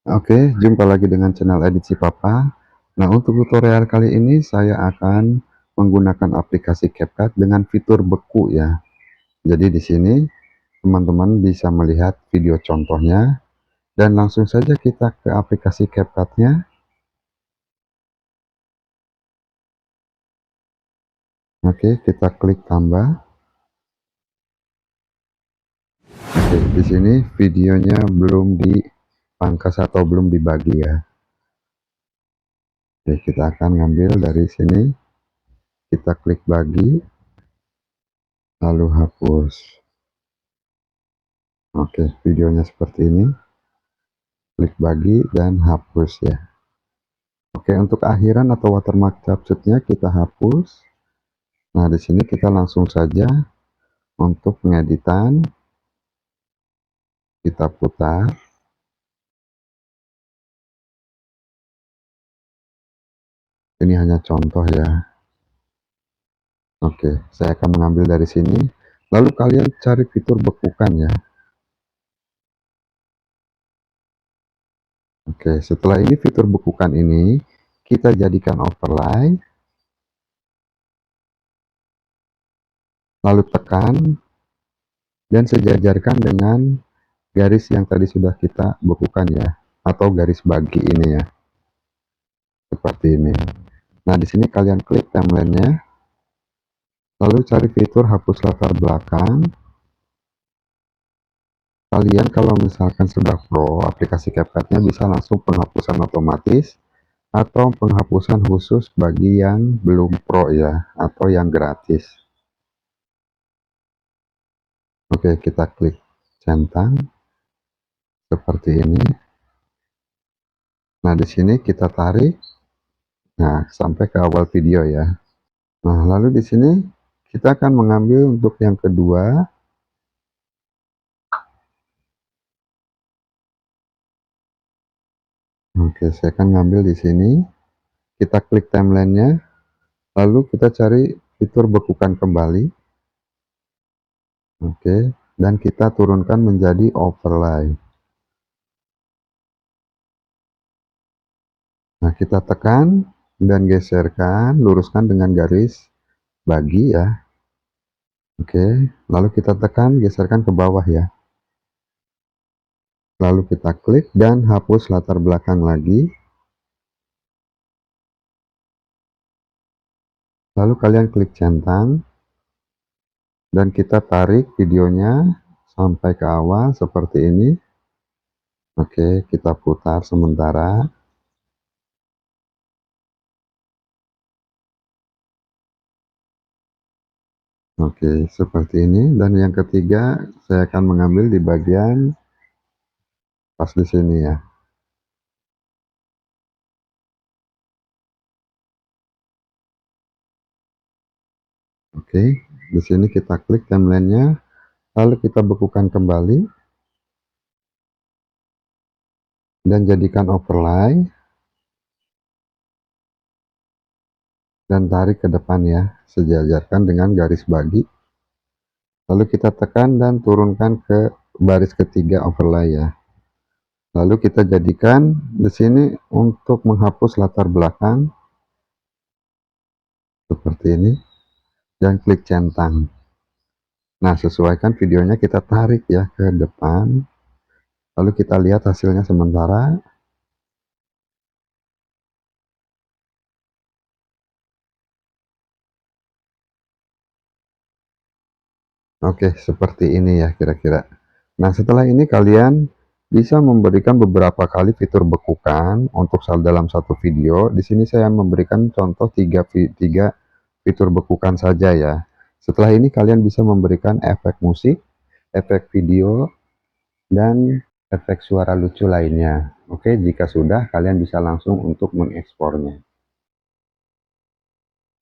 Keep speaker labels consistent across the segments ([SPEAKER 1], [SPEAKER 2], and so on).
[SPEAKER 1] Oke, jumpa lagi dengan channel Edit Si Papa. Nah, untuk tutorial kali ini saya akan menggunakan aplikasi CapCut dengan fitur beku ya. Jadi di sini teman-teman bisa melihat video contohnya dan langsung saja kita ke aplikasi CapCut-nya. Oke, kita klik tambah. Oke, di sini videonya belum dipangkas atau belum dibagi ya. Oke, kita akan ngambil dari sini. Kita klik bagi, lalu hapus. Oke, videonya seperti ini. Klik bagi dan hapus ya. Oke, untuk akhiran atau watermark capcutnya kita hapus. Nah, di sini kita langsung saja untuk pengeditan. Kita putar. Ini hanya contoh ya. Oke, saya akan mengambil dari sini. Lalu kalian cari fitur bekukan ya. Oke, setelah ini fitur bekukan ini kita jadikan overlay. Lalu tekan dan sejajarkan dengan garis yang tadi sudah kita bekukan ya, atau garis bagi ini ya. Seperti ini. Nah, di sini kalian klik timelinenya, lalu cari fitur hapus latar belakang. Kalian kalau misalkan sudah pro, aplikasi CapCut-nya bisa langsung penghapusan otomatis atau penghapusan khusus bagi yang belum pro ya, atau yang gratis. Oke, kita klik centang seperti ini. Nah, di sini kita tarik, nah sampai ke awal video ya. Nah, lalu di sini kita akan mengambil untuk yang kedua. Oke, saya akan ngambil di sini. Kita klik timelinenya, lalu kita cari fitur bekukan kembali. Oke, dan kita turunkan menjadi overlay. Nah, kita tekan dan geserkan, luruskan dengan garis bagi ya. Oke, lalu kita tekan, geserkan ke bawah ya. Lalu kita klik dan hapus latar belakang lagi. Lalu kalian klik centang dan kita tarik videonya sampai ke awal seperti ini. Oke, kita putar sementara. Oke, seperti ini. Dan yang ketiga, saya akan mengambil di bagian pas di sini ya. Oke, di sini kita klik timelinenya, lalu kita bekukan kembali dan jadikan overlay dan tarik ke depan ya, sejajarkan dengan garis bagi. Lalu kita tekan dan turunkan ke baris ketiga overlay ya. Lalu kita jadikan di sini untuk menghapus latar belakang seperti ini dan klik centang. Nah, sesuaikan videonya, kita tarik ya ke depan. Lalu kita lihat hasilnya sementara. Oke, seperti ini ya kira-kira. Nah, setelah ini kalian bisa memberikan beberapa kali fitur bekukan untuk dalam satu video. Di sini saya memberikan contoh tiga fitur bekukan saja ya. Setelah ini kalian bisa memberikan efek musik, efek video, dan efek suara lucu lainnya. Oke, jika sudah kalian bisa langsung untuk mengekspornya.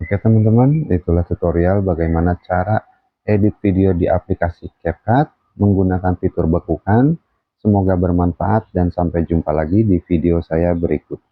[SPEAKER 1] Oke teman-teman, itulah tutorial bagaimana cara edit video di aplikasi CapCut. menggunakan fitur bekukan. Semoga bermanfaat dan sampai jumpa lagi di video saya berikutnya.